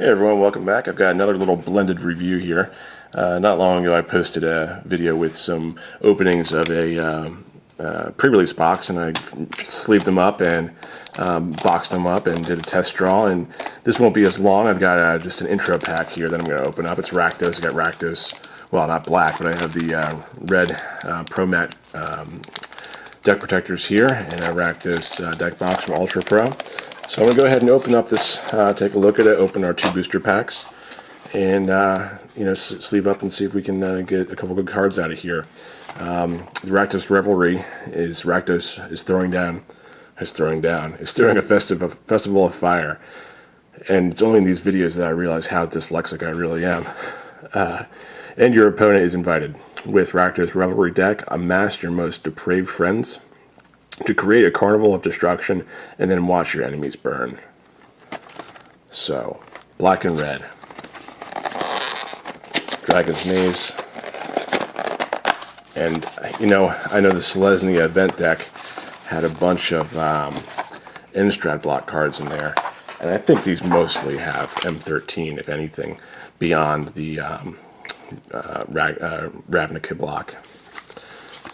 Hey everyone, welcome back. I've got another little blended review here. Not long ago I posted a video with some openings of a pre-release box, and I sleeved them up and boxed them up and did a test draw, and this won't be as long. I've got just an intro pack here that I'm going to open up. It's Rakdos. I got Rakdos, well, not black, but I have the red Pro Mat deck protectors here, and a Rakdos deck box from Ultra Pro. So I'm going to go ahead and open up this, take a look at it, open our 2 booster packs, and sleeve up and see if we can get a couple good cards out of here. The Rakdos Revelry is Rakdos is throwing a festival of fire, and it's only in these videos that I realize how dyslexic I really am. And your opponent is invited. With Rakdos Revelry deck, amass your most depraved friends to create a carnival of destruction and then watch your enemies burn. So, black and red. Dragon's Maze. And, I know the Selesnya event deck had a bunch of Innistrad block cards in there. And I think these mostly have M13, if anything, beyond the Ravnica block.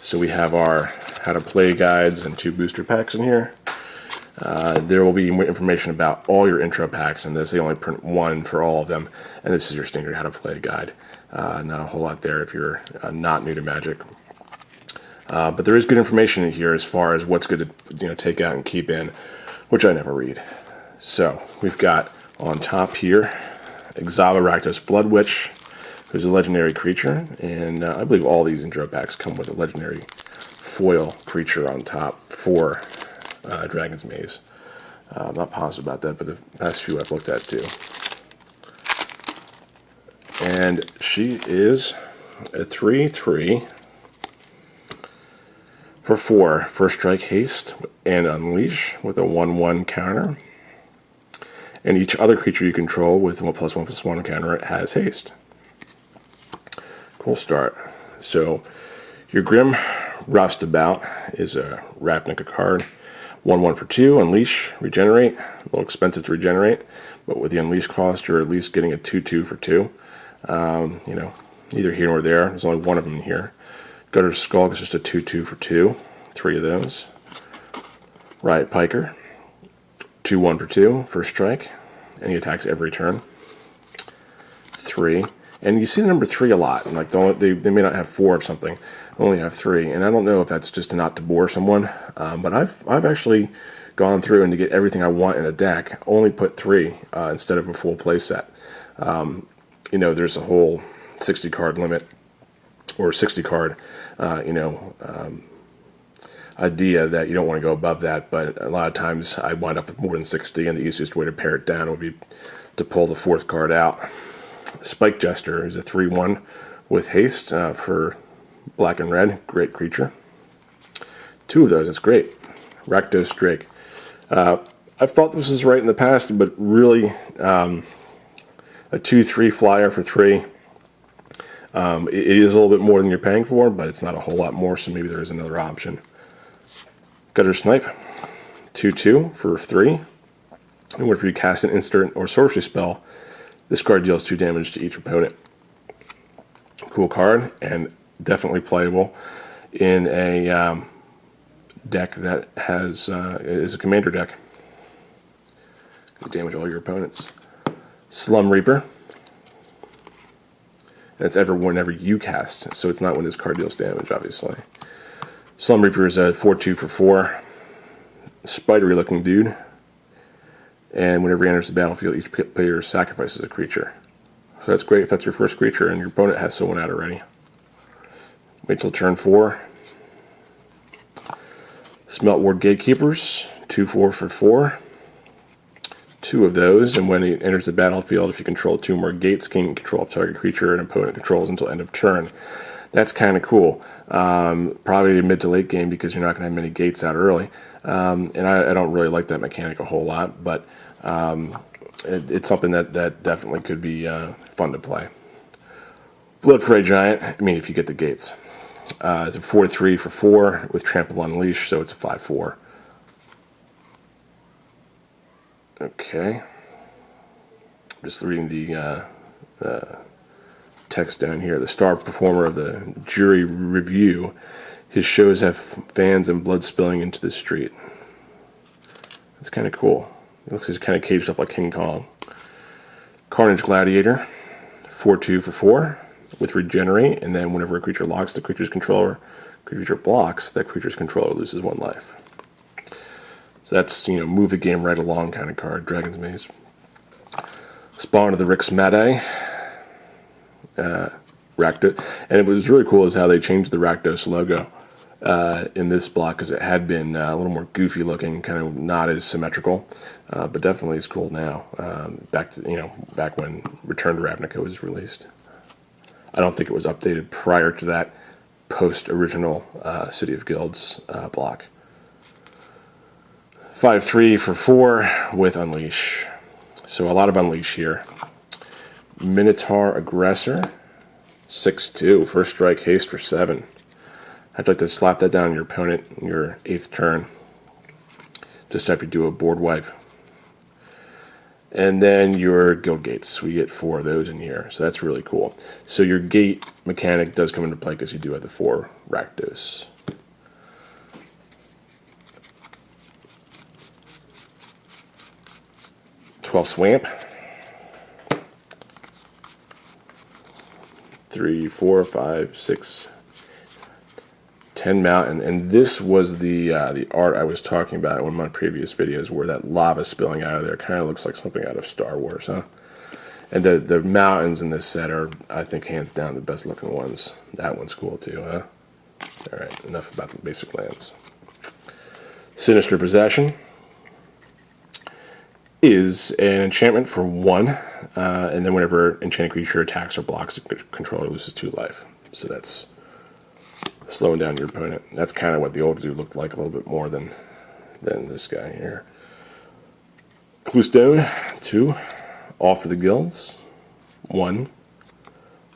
So we have our how to play guides and 2 booster packs in here. There will be more information about all your intro packs in this. They only print 1 for all of them, and this is your standard how to play guide. Not a whole lot there if you're not new to Magic. But there is good information in here as far as what's good to take out and keep in, which I never read. So we've got on top here Exava Rakdos Blood Witch, who's a legendary creature, and I believe all these intro packs come with a legendary foil creature on top for Dragon's Maze. I'm not positive about that, but the past few I've looked at too. And she is a 3/3 for 4. First strike, haste, and unleash with a 1/1 counter. And each other creature you control with 1+1/+1 counter has haste. Cool start. So your Grim Roustabout is a Ravnica card. 1/1 for 2, unleash, regenerate. A little expensive to regenerate, but with the unleash cost, you're at least getting a 2/2 for 2. Neither here nor there. There's only one of them in here. Gutter's Skull is just a 2/2 for 2. 3 of those. Riot Piker. 2/1 for 2, first strike, and he attacks every turn. 3. And you see the number 3 a lot, and they may not have 4 of something, only have 3. And I don't know if that's just not to bore someone, but I've actually gone through and to get everything I want in a deck, only put 3 instead of a full play set. There's a whole 60 card limit, or 60 card, idea that you don't want to go above that, but a lot of times I wind up with more than 60, and the easiest way to pare it down would be to pull the 4th card out. Spike Jester is a 3/1 with haste for black and red. Great creature. 2 of those, that's great. Rakdos Drake. I've thought this was right in the past, but really a 2/3 flyer for 3. It is a little bit more than you're paying for, but it's not a whole lot more, so maybe there is another option. Gutter Snipe. 2/2 for 3. And whenever you cast an instant or sorcery spell, this card deals 2 damage to each opponent. Cool card, and definitely playable in a deck that is a commander deck. Damage all your opponents. Slum Reaper. That's whenever you cast, so it's not when this card deals damage, obviously. Slum Reaper is a 4/2 for 4. Spidery looking dude. And whenever he enters the battlefield, each player sacrifices a creature. So that's great if that's your first creature and your opponent has someone out already. Wait till turn 4. Smelt Ward Gatekeepers, 2/4 for 4. 2 of those, and when he enters the battlefield, if you control 2 more gates, gain control of target creature and opponent controls until end of turn. That's kind of cool. Probably a mid to late game because you're not going to have many gates out early. And I don't really like that mechanic a whole lot, but it's something that definitely could be fun to play. Bloodfray Giant, if you get the gates. It's a 4/3 for 4 with Trample Unleash, so it's a 5/4. Okay. Just reading the text down here. The star performer of the jury review. His shows have fans and blood spilling into the street. That's kind of cool. It looks like he's kind of caged up like King Kong. Carnage Gladiator. 4/2 for 4 with regenerate, and then whenever a creature locks the creature's controller, creature blocks, that creature's controller loses 1 life. So that's, move the game right along kind of card. Dragon's Maze. Spawn of the Rix Madae. Rakdos. And it was really cool is how they changed the Rakdos logo in this block, because it had been a little more goofy looking, kind of not as symmetrical, but definitely is cool now. Back when Return to Ravnica was released. I don't think it was updated prior to that post-original City of Guilds block. 5/3 for 4 with Unleash. So a lot of Unleash here. Minotaur Aggressor. 6/2. First strike, haste for 7. I'd like to slap that down on your opponent in your 8th turn. Just after you do a board wipe. And then your guild gates. We get 4 of those in here. So that's really cool. So your gate mechanic does come into play because you do have the 4 Rakdos. Swamp. 3, 4, 5, 6, 10 mountain, and this was the art I was talking about in one of my previous videos, where that lava spilling out of there kind of looks like something out of Star Wars, huh? And the mountains in this set are, I think, hands down the best looking ones. That one's cool too, huh? All right, enough about the basic lands. Sinister Possession is an enchantment for 1, and then whenever enchanted creature attacks or blocks, the controller loses 2 life. So that's slowing down your opponent. That's kind of what the old dude looked like, a little bit more than this guy here. Cluestone, 2. All for the guilds. 1.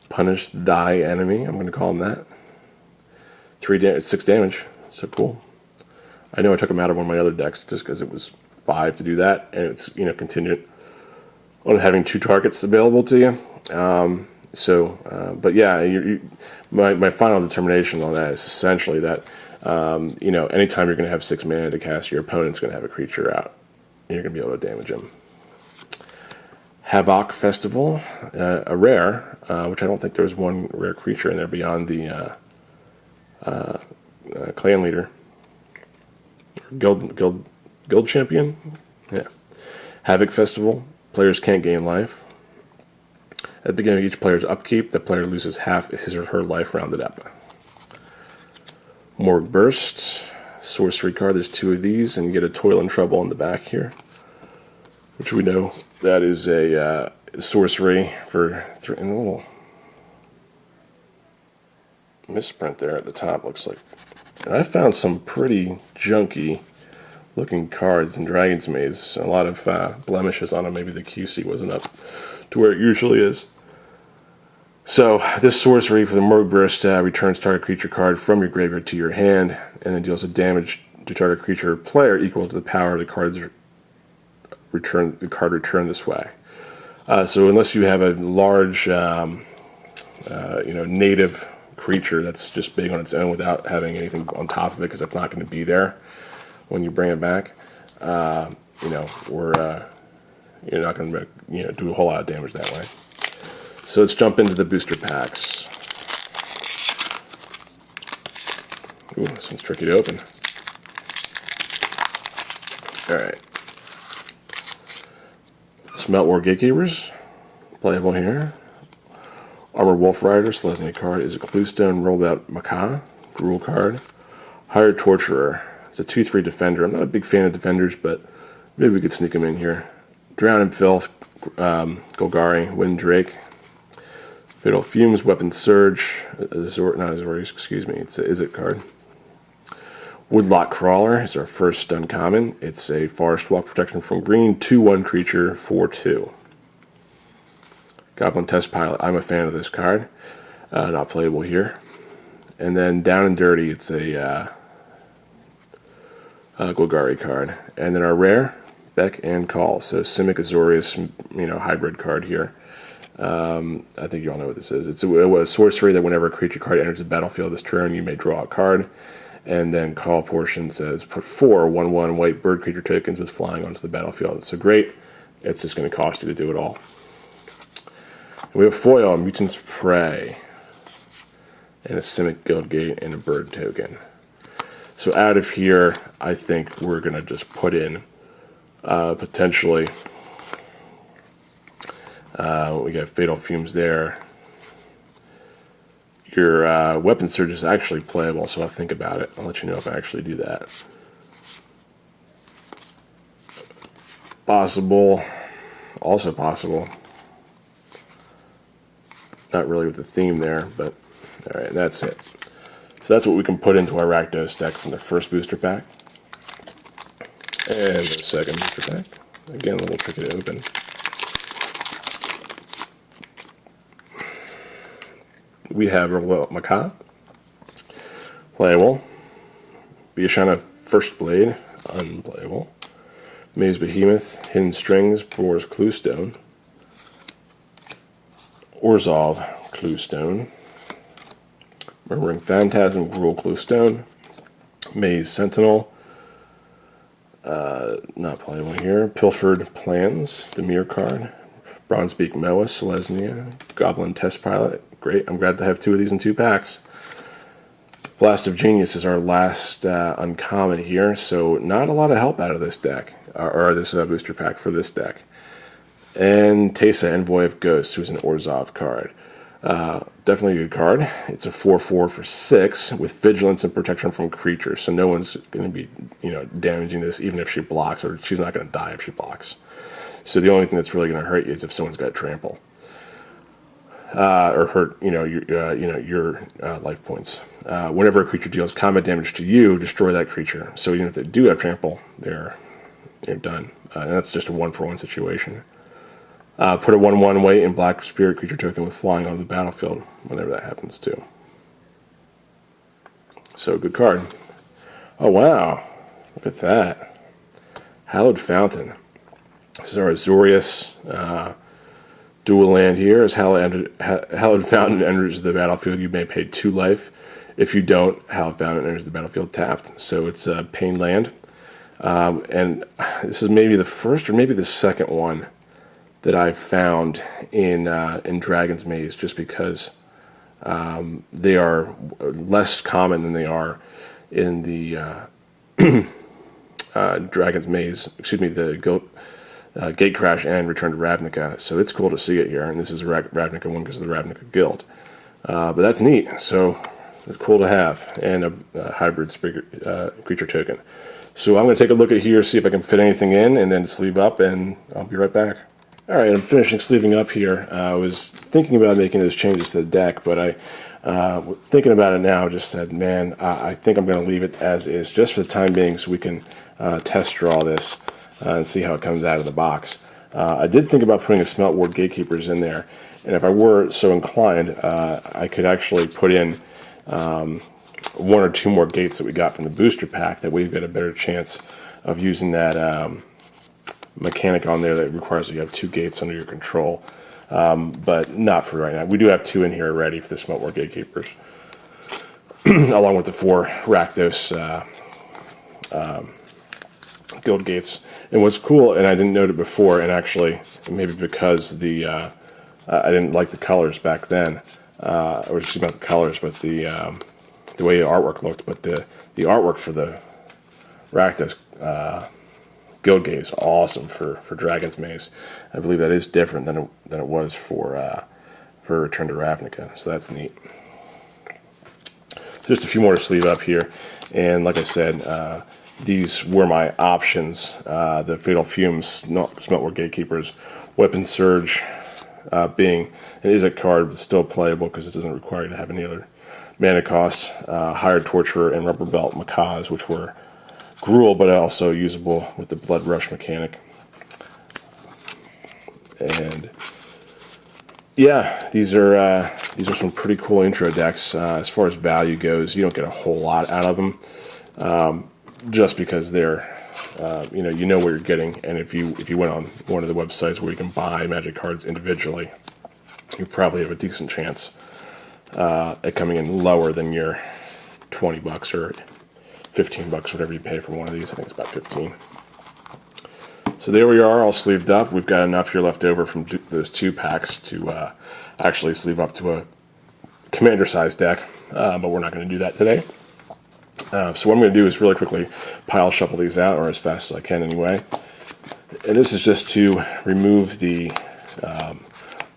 Punish thy enemy. I'm going to call him that. 6 damage. So cool. I know I took him out of one of my other decks just because it was 5 to do that, and it's contingent on having 2 targets available to you. But yeah, my final determination on that is essentially that anytime you're going to have 6 mana to cast, your opponent's going to have a creature out, and you're going to be able to damage him. Havoc Festival, a rare, which I don't think there was one rare creature in there beyond the clan leader, guild champion. Yeah. Havoc Festival. Players can't gain life. At the beginning of each player's upkeep, the player loses half his or her life rounded up. Morgue Burst. Sorcery card. There's 2 of these, and you get a Toil and Trouble on the back here, which we know that is a sorcery for 3. And a little misprint there at the top, looks like. And I found some pretty junky looking cards in Dragon's Maze. A lot of blemishes on them. Maybe the QC wasn't up to where it usually is. So this sorcery for the Morgue Burst returns target creature card from your graveyard to your hand, and then deals a damage to target creature or player equal to the power of the card's card returned this way. So unless you have a large native creature that's just big on its own without having anything on top of it, because it's not going to be there when you bring it back, you're not going to do a whole lot of damage that way. So let's jump into the booster packs. Ooh, this one's tricky to open. Alright. Smeltwar Gatekeepers, playable here. Armor Wolf Rider, selecting a card, is a Cluestone Rolled-Out Macaw, Gruul card. Hired Torturer, it's a 2/3 defender. I'm not a big fan of defenders, but maybe we could sneak him in here. Drown in Filth, Golgari, Wind Drake. Fatal Fumes, Weapon Surge, not Azorius, excuse me, it's a Izzet card. Woodlock Crawler is our first uncommon. It's a Forest Walk protection from green, 2/1 creature, 4/2. Goblin Test Pilot, I'm a fan of this card. Not playable here. And then Down and Dirty, it's a Golgari card. And then our rare, Spec and call. So Simic Azorius, hybrid card here. I think you all know what this is. It's a sorcery that whenever a creature card enters the battlefield this turn, you may draw a card. And then call portion says put 4 1/1 white bird creature tokens with flying onto the battlefield. So great. It's just going to cost you to do it all. And we have foil, Mutant's Prey, and a Simic Guildgate and a bird token. So out of here, I think we're going to just put in potentially, we got Fatal Fumes there. Your Weapon Surge is actually playable, so I'll think about it. I'll let you know if I actually do that. Possible. Also possible. Not really with the theme there, but alright, that's it. So that's what we can put into our Rakdos deck from the first booster pack. And the second booster pack. Again, a little tricky to open. We have Macaw, playable. Biashana First Blade, unplayable. Maze Behemoth, Hidden Strings, Boar's Cluestone. Orzhov Cluestone. Murmuring Phantasm, Gruul Cluestone. Maze Sentinel, not playable here. Pilfered Plans, Dimir card. Bronzebeak Moa, Selesnya, Goblin Test Pilot. Great, I'm glad to have 2 of these in 2 packs. Blast of Genius is our last uncommon here, so not a lot of help out of this deck, or this booster pack for this deck. And Teysa, Envoy of Ghosts, who's an Orzhov card. Definitely a good card. It's a 4/4 for 6 with vigilance and protection from creatures, so no one's going to be damaging this, even if she blocks, or she's not going to die if she blocks. So the only thing that's really going to hurt you is if someone's got trample. Or hurt, your life points. Whenever a creature deals combat damage to you, destroy that creature. So even if they do have trample, they're done. And that's just a 1-for-1 situation. Put a 1/1 white and black spirit creature token with flying onto the battlefield whenever that happens too. So good card. Oh wow, look at that. Hallowed Fountain. This is our Azorius. Dual land here. As Hallowed Fountain enters the battlefield, you may pay 2 life. If you don't, Hallowed Fountain enters the battlefield tapped. So it's a pain land. And this is maybe the first or maybe the second one that I've found in Dragon's Maze, just because they are less common than they are in the Dragon's Maze. Excuse me, the Gate Crash and Return to Ravnica, so it's cool to see it here, and this is Ravnica 1 because of the Ravnica Guild. But that's neat, so it's cool to have, and a hybrid creature token. So I'm going to take a look at here, see if I can fit anything in, and then sleeve up, and I'll be right back. Alright, I'm finishing sleeving up here. I was thinking about making those changes to the deck, but thinking about it now, just said, man, I think I'm going to leave it as is, just for the time being, so we can test draw this. And see how it comes out of the box. I did think about putting a Smelt Ward Gatekeepers in there, and if I were so inclined, I could actually put in 1 or 2 more gates that we got from the booster pack, that we've got a better chance of using that mechanic on there that requires that you have 2 gates under your control, but not for right now. We do have 2 in here already for the Smelt Ward Gatekeepers, along with the 4 Rakdos Guild Gates. And what's cool, and I didn't note it before, and actually maybe because I didn't like the colors back then, or excuse me, not the colors, but the way the artwork looked. But the artwork for the Rakdos Guild Gate is awesome for Dragon's Maze. I believe that is different than it was for Return to Ravnica, so that's neat. Just a few more to sleeve up here, and like I said, these were my options. The Fatal Fumes, Smelt Ward Gatekeepers, Weapon Surge being an Izzet card, but still playable because it doesn't require you to have any other mana cost. Hired Torturer and Rubber Belt Macaws, which were Gruul, but also usable with the Blood Rush mechanic. And yeah, these are some pretty cool intro decks. As far as value goes, you don't get a whole lot out of them. Just because they're you know what you're getting. And if you went on one of the websites where you can buy Magic cards individually, you probably have a decent chance at coming in lower than your $20 or $15, whatever you pay for one of these. I think it's about 15. So there we are, all sleeved up. We've got enough here left over from those 2 packs to actually sleeve up to a commander-sized deck, but we're not going to do that today. So what I'm going to do is really quickly pile shuffle these out, or as fast as I can anyway. And this is just to remove the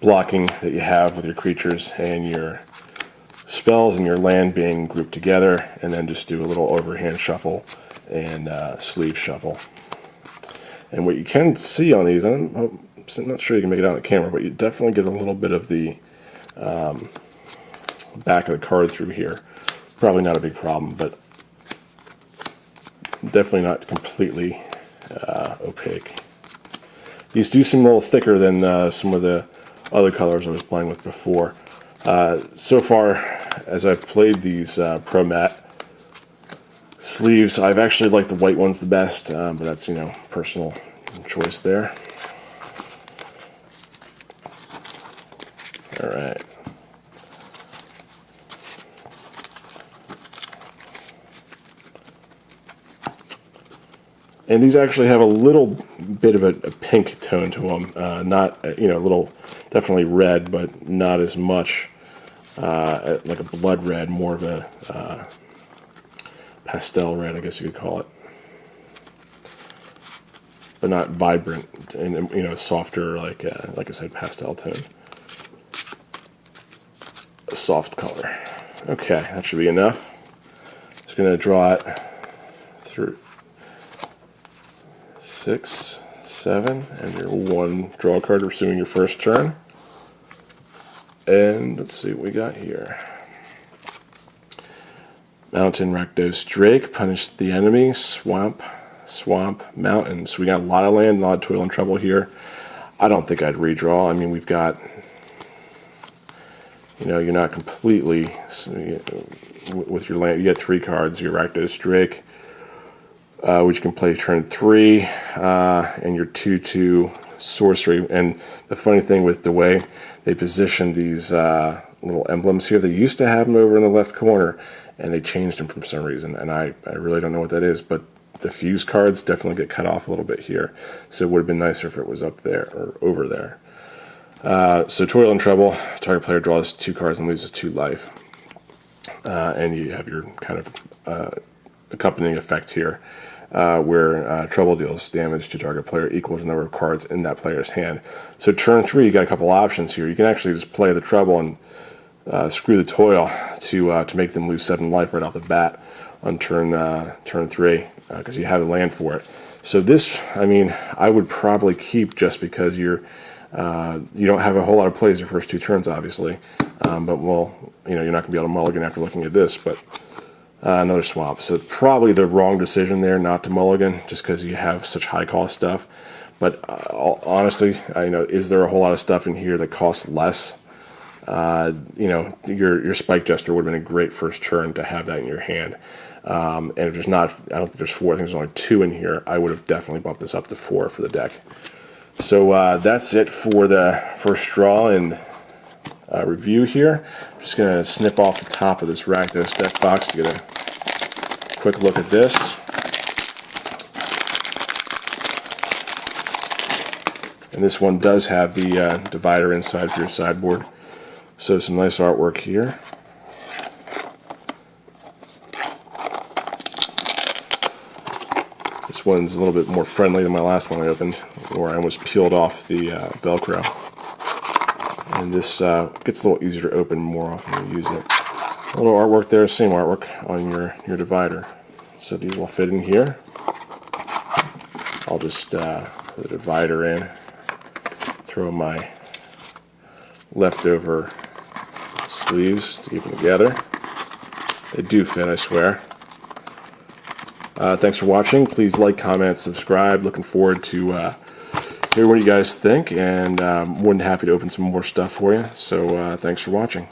blocking that you have with your creatures and your spells and your land being grouped together, and then just do a little overhand shuffle and sleeve shuffle. And what you can see on these, I'm not sure you can make it out on the camera, but you definitely get a little bit of the back of the card through here. Probably not a big problem, but definitely not completely opaque. These do seem a little thicker than some of the other colors I was playing with before. So far, as I've played these Pro Mat sleeves, I've actually liked the white ones the best, but that's, personal choice there. All right. And these actually have a little bit of a pink tone to them. Not, a little, definitely red, but not as much like a blood red, more of a pastel red, I guess you could call it. But not vibrant and, softer, like I said, pastel tone. A soft color. Okay, that should be enough. Just going to draw it through 6, 7, and your 1 draw card, assuming your first turn. And let's see what we got here. Mountain, Rakdos, Drake, punish the enemy, swamp, mountain. So we got a lot of land, a lot of toil and trouble here. I don't think I'd redraw. I mean, we've got, you're not completely, with your land, you get 3 cards, your Rakdos, Drake, which you can play turn 3, and your 2/2 sorcery. And the funny thing with the way they position these little emblems here, they used to have them over in the left corner, and they changed them for some reason, and I really don't know what that is, but the fuse cards definitely get cut off a little bit here, so it would have been nicer if it was up there or over there. So Toil and Trouble, target player draws 2 cards and loses 2 life. And you have your kind of accompanying effect here, where Trouble deals damage to target player equal to the number of cards in that player's hand. So turn 3, you got a couple options here. You can actually just play the Trouble and screw the Toil to make them lose 7 life right off the bat on turn 3, because you have a land for it. So this, I would probably keep, just because you don't have a whole lot of plays your first 2 turns, obviously. But you're not going to be able to mulligan after looking at this. But another swamp. So probably the wrong decision there not to mulligan, just because you have such high cost stuff. But honestly, is there a whole lot of stuff in here that costs less? Your Spike Jester would have been a great first turn to have that in your hand. And if there's not, I don't think there's 4, I think there's only 2 in here, I would have definitely bumped this up to 4 for the deck. So that's it for the first draw and review here. I'm just going to snip off the top of this Rakdos deck box to get a quick look at this. And this one does have the divider inside for your sideboard. So some nice artwork here. This one's a little bit more friendly than my last one I opened, where I almost peeled off the Velcro. And this gets a little easier to open more often when you use it. A little artwork there, same artwork on your divider. So these will fit in here. I'll just put the divider in, throw my leftover sleeves to keep them together. They do fit, I swear. Thanks for watching. Please like, comment, subscribe. Looking forward to hearing what you guys think, and more than happy to open some more stuff for you. So thanks for watching.